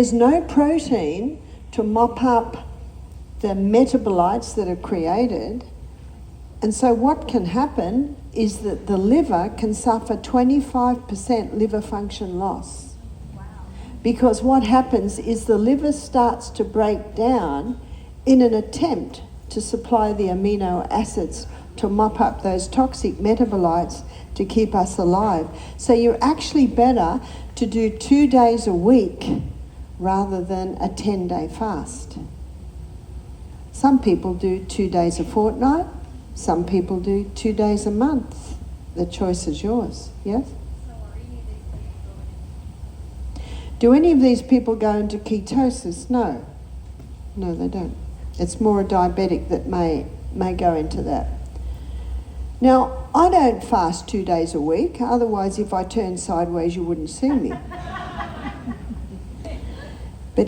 There's no protein to mop up the metabolites that are created. And so what can happen is that the liver can suffer 25% liver function loss. Wow. Because what happens is the liver starts to break down in an attempt to supply the amino acids to mop up those toxic metabolites to keep us alive. So you're actually better to do 2 days a week rather than a 10-day fast. Some people do 2 days a fortnight, some people do 2 days a month. The choice is yours, yes? So are any of these people going Do any of these people go into ketosis? No. No, they don't. It's more a diabetic that may go into that. Now, I don't fast 2 days a week, otherwise if I turned sideways you wouldn't see me. But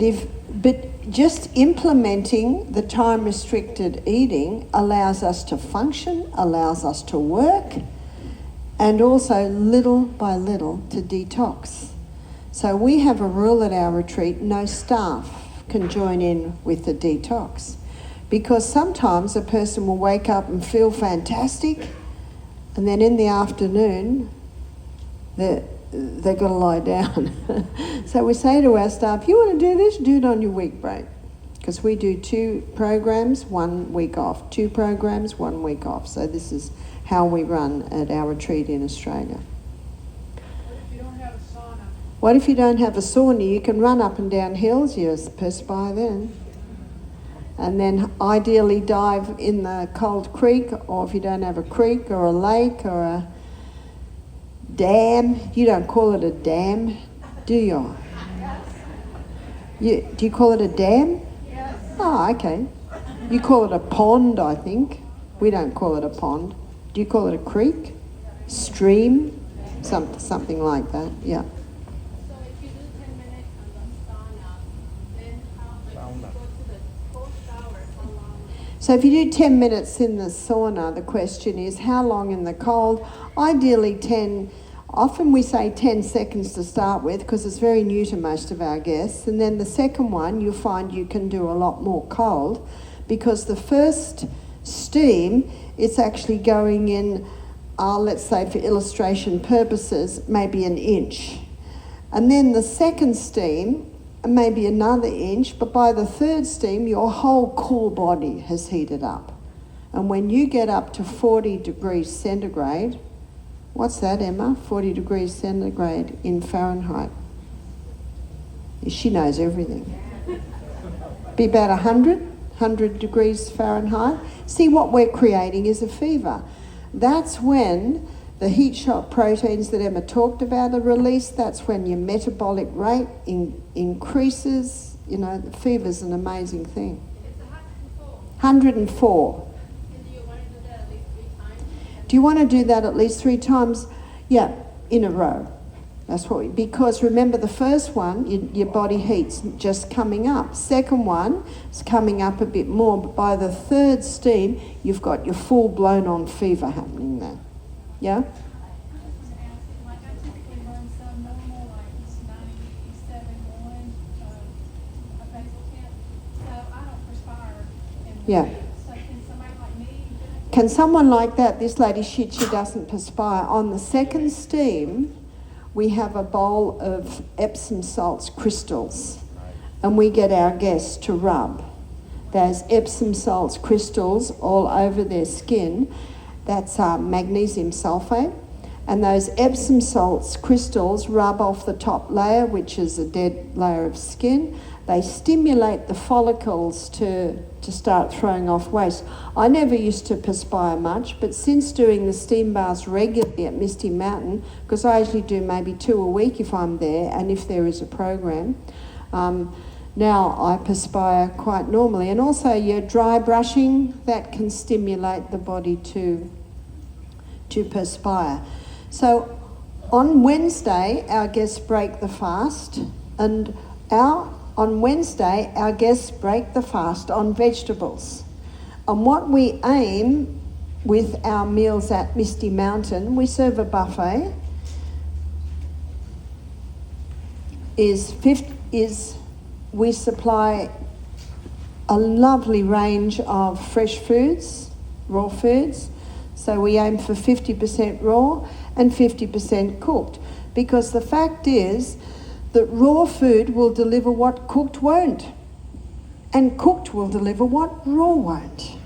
just implementing the time-restricted eating allows us to function, allows us to work, and also little by little to detox. So we have a rule at our retreat, no staff can join in with the detox. Because sometimes a person will wake up and feel fantastic, and then in the afternoon, they've got to lie down. So we say to our staff, you want to do this, do it on your week break. Because we do 2 programs, 1 week off. 2 programs, 1 week off. So this is how we run at our retreat in Australia. What if you don't have a sauna? What if you don't have a sauna? You can run up and down hills, you perspire then. And then ideally dive in the cold creek, or if you don't have a creek or a lake or a dam. You don't call it a dam, do you? Yes. Do you call it a dam? Yes. Oh, okay. You call it a pond, I think. We don't call it a pond. Do you call it a creek? Stream? Something like that, yeah. So if you do 10 minutes on the sauna, then how, like, you go to the cold shower, how long? So if you do 10 minutes in the sauna, the question is how long in the cold? Ideally 10, often we say 10 seconds to start with because it's very new to most of our guests. And then the second one, you'll find you can do a lot more cold because the first steam, it's actually going in, let's say for illustration purposes, maybe an inch. And then the second steam, maybe another inch, but by the third steam, your whole core body has heated up. And when you get up to 40 degrees centigrade, what's that, Emma? 40 degrees centigrade in Fahrenheit. She knows everything. Be about 100 degrees Fahrenheit. See, what we're creating is a fever. That's when the heat shock proteins that Emma talked about are released. That's when your metabolic rate increases. You know, the fever's an amazing thing. It's 104. 104. And do you want to do that at least 3 times? Do you want to do that at least 3 times? Yeah, in a row. That's what because remember the first one, your body heat's just coming up. Second one is coming up a bit more, but by the third steam, you've got your full blown on fever happening there. Yeah? I just want to ask, like I typically run some normal, like 97.1 a basal temp, so I don't perspire in the Yeah. heat. So can somebody like me do it? Can someone like that, this lady, she doesn't perspire. On the second steam, we have a bowl of Epsom salts crystals, and we get our guests to rub those Epsom salts crystals all over their skin. That's magnesium sulfate. And those Epsom salts crystals rub off the top layer, which is a dead layer of skin. They stimulate the follicles to start throwing off waste. I never used to perspire much, but since doing the steam baths regularly at Misty Mountain, because I usually do maybe 2 a week if I'm there and if there is a program, now I perspire quite normally. And also your dry brushing, that can stimulate the body to perspire. So on Wednesday, our guests break the fast, and on Wednesday, our guests break the fast on vegetables. And what we aim with our meals at Misty Mountain, we serve a buffet, is we supply a lovely range of fresh foods, raw foods. So we aim for 50% raw and 50% cooked, because the fact is that raw food will deliver what cooked won't, and cooked will deliver what raw won't.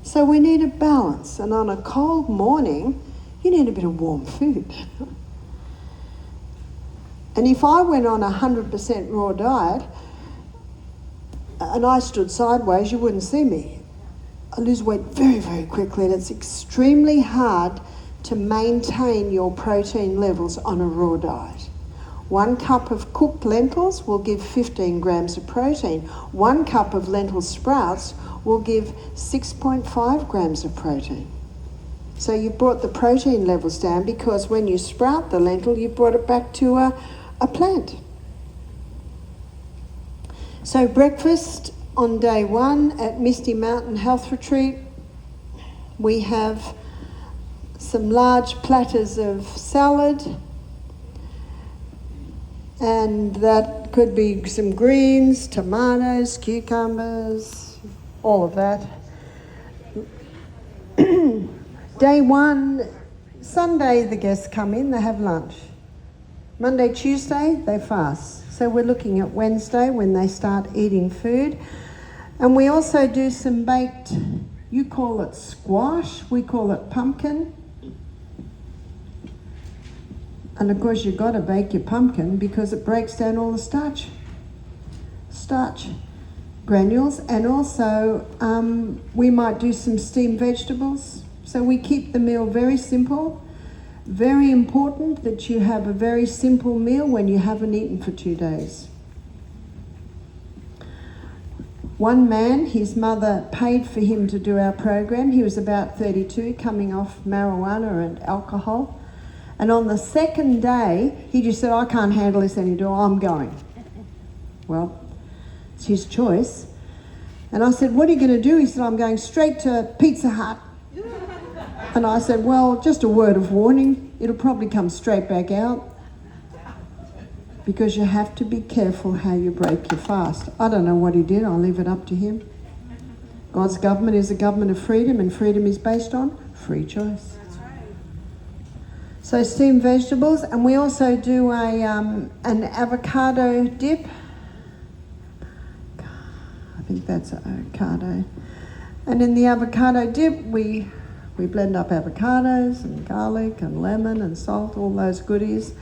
So we need a balance, and on a cold morning, you need a bit of warm food. And if I went on a 100% raw diet and I stood sideways, you wouldn't see me. I lose weight very, very quickly, and it's extremely hard to maintain your protein levels on a raw diet. 1 cup of cooked lentils will give 15 grams of protein. 1 cup of lentil sprouts will give 6.5 grams of protein. So you've brought the protein levels down, because when you sprout the lentil, you've brought it back to a plant. So breakfast on day 1 at Misty Mountain Health Retreat, we have some large platters of salad, and that could be some greens, tomatoes, cucumbers, all of that. Day 1, Sunday the guests come in, they have lunch. Monday, Tuesday, they fast. So we're looking at Wednesday when they start eating food. And we also do some baked, you call it squash, we call it pumpkin. And of course you've got to bake your pumpkin because it breaks down all the starch granules. And also we might do some steamed vegetables. So we keep the meal very simple. Very important that you have a very simple meal when you haven't eaten for 2 days. One man, his mother paid for him to do our program. He was about 32, coming off marijuana and alcohol. And on the second day, he just said, I can't handle this anymore, I'm going. Well, it's his choice. And I said, what are you going to do? He said, I'm going straight to Pizza Hut. And I said, well, just a word of warning, it'll probably come straight back out, because you have to be careful how you break your fast. I don't know what he did, I'll leave it up to him. God's government is a government of freedom, and freedom is based on free choice. That's right. So steamed vegetables, and we also do an avocado dip. I think that's avocado. And in the avocado dip, we blend up avocados and garlic and lemon and salt, all those goodies.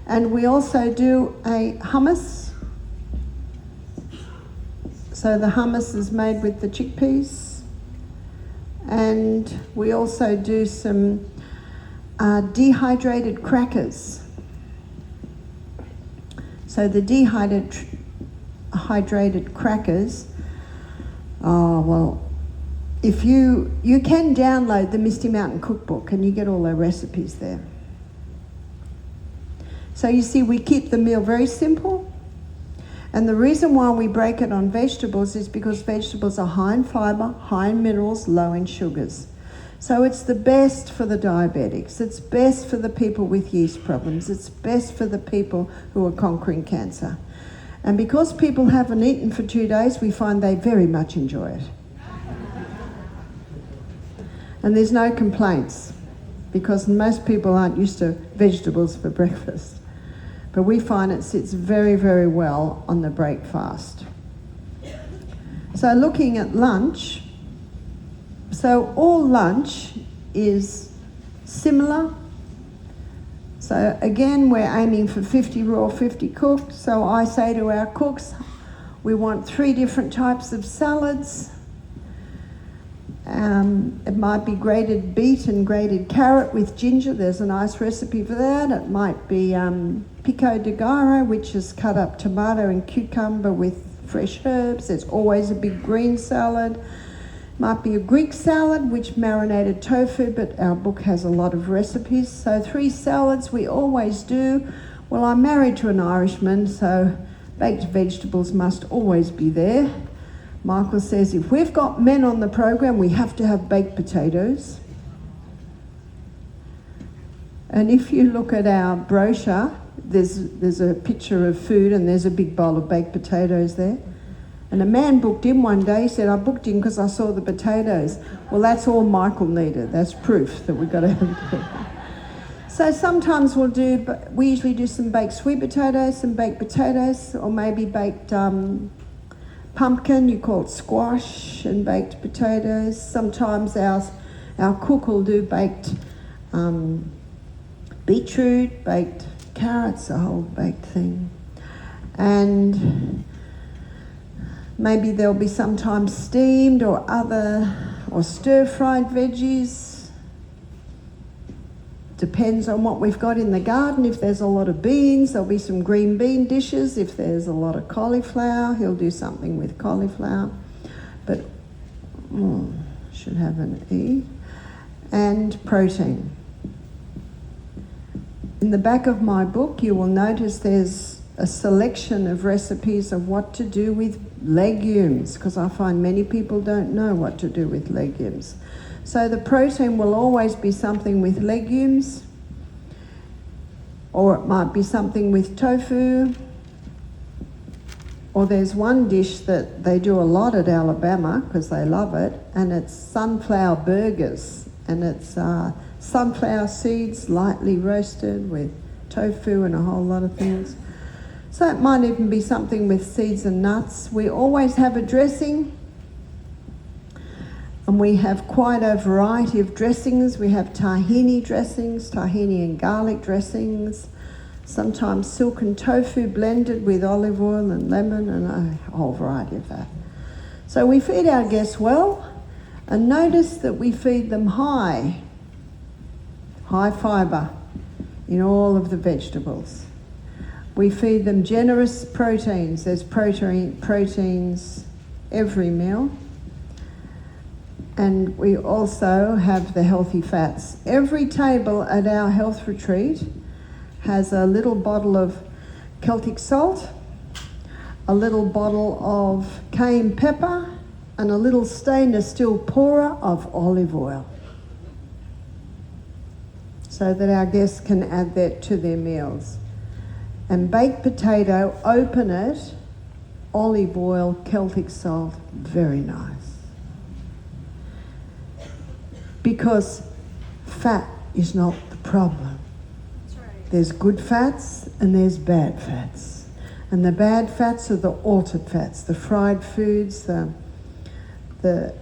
And we also do a hummus. So the hummus is made with the chickpeas. And we also do some dehydrated crackers. So the dehydrated crackers, if you can download the Misty Mountain Cookbook and you get all our recipes there. So you see, we keep the meal very simple. And the reason why we break it on vegetables is because vegetables are high in fibre, high in minerals, low in sugars. So it's the best for the diabetics. It's best for the people with yeast problems. It's best for the people who are conquering cancer. And because people haven't eaten for 2 days, we find they very much enjoy it. And there's no complaints, because most people aren't used to vegetables for breakfast. But we find it sits very, very well on the break fast. So looking at lunch, so all lunch is similar. So again, we're aiming for 50 raw, 50 cooked. So I say to our cooks, we want 3 different types of salads. It might be grated beet and grated carrot with ginger. There's a nice recipe for that. It might be pico de gallo, which is cut up tomato and cucumber with fresh herbs. There's always a big green salad. Might be a Greek salad, which marinated tofu, but our book has a lot of recipes. So 3 salads we always do. Well, I'm married to an Irishman, so baked vegetables must always be there. Michael says, if we've got men on the program, we have to have baked potatoes. And if you look at our brochure, there's a picture of food and there's a big bowl of baked potatoes there. And a man booked in one day. He said, I booked in because I saw the potatoes. Well, that's all Michael needed. That's proof that we've got to have it. So sometimes we usually do some baked sweet potatoes, some baked potatoes, or maybe baked pumpkin, you call it squash, and baked potatoes. Sometimes our cook will do baked beetroot, baked carrots, a whole baked thing. And maybe there'll be sometimes steamed or stir-fried veggies. Depends on what we've got in the garden. If there's a lot of beans, there'll be some green bean dishes. If there's a lot of cauliflower, he'll do something with cauliflower. But should have an E. And protein. In the back of my book, you will notice there's a selection of recipes of what to do with legumes, because I find many people don't know what to do with legumes. So the protein will always be something with legumes, or it might be something with tofu, or there's one dish that they do a lot at Alabama because they love it, and it's sunflower burgers, and it's sunflower seeds lightly roasted with tofu and a whole lot of things. So it might even be something with seeds and nuts. We always have a dressing, and we have quite a variety of dressings. We have tahini dressings, tahini and garlic dressings, sometimes silken tofu blended with olive oil and lemon, and a whole variety of that. So we feed our guests well, and notice that we feed them high fibre in all of the vegetables. We feed them generous proteins. There's proteins every meal. And we also have the healthy fats. Every table at our health retreat has a little bottle of Celtic salt, a little bottle of cayenne pepper, and a little stainless steel pourer of olive oil, so that our guests can add that to their meals. And baked potato, open it, olive oil, Celtic salt, very nice. Because fat is not the problem. That's right. There's good fats and there's bad fats. And the bad fats are the altered fats, the fried foods, the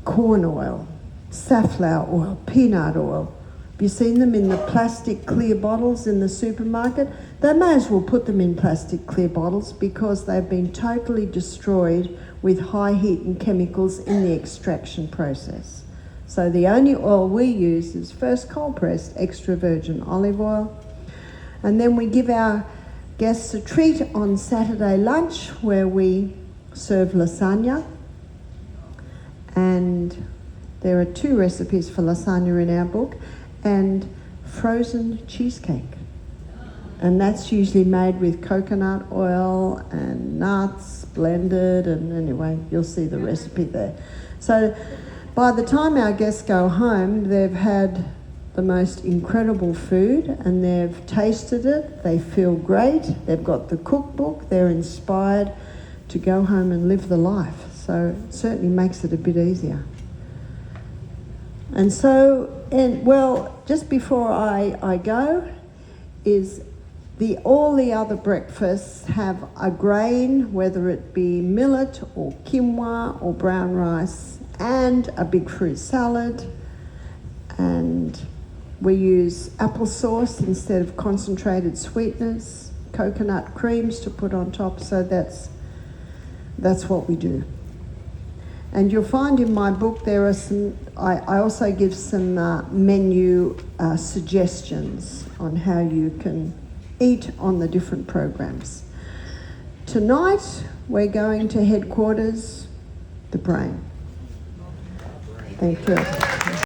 corn oil, safflower oil, peanut oil. Have you seen them in the plastic clear bottles in the supermarket? They may as well put them in plastic clear bottles because they've been totally destroyed with high heat and chemicals in the extraction process. So the only oil we use is first cold pressed extra virgin olive oil. And then we give our guests a treat on Saturday lunch where we serve lasagna. And there are 2 recipes for lasagna in our book, and frozen cheesecake. And that's usually made with coconut oil and nuts blended, and anyway, you'll see the recipe there. So by the time our guests go home, they've had the most incredible food and they've tasted it, they feel great, they've got the cookbook, they're inspired to go home and live the life. So it certainly makes it a bit easier. And so, just before I go, is all the other breakfasts have a grain, whether it be millet or quinoa or brown rice, and a big fruit salad. And we use applesauce instead of concentrated sweeteners, coconut creams to put on top. So that's what we do. And you'll find in my book there are some, I also give some menu suggestions on how you can eat on the different programs. Tonight we're going to headquarters, the brain. Thank you.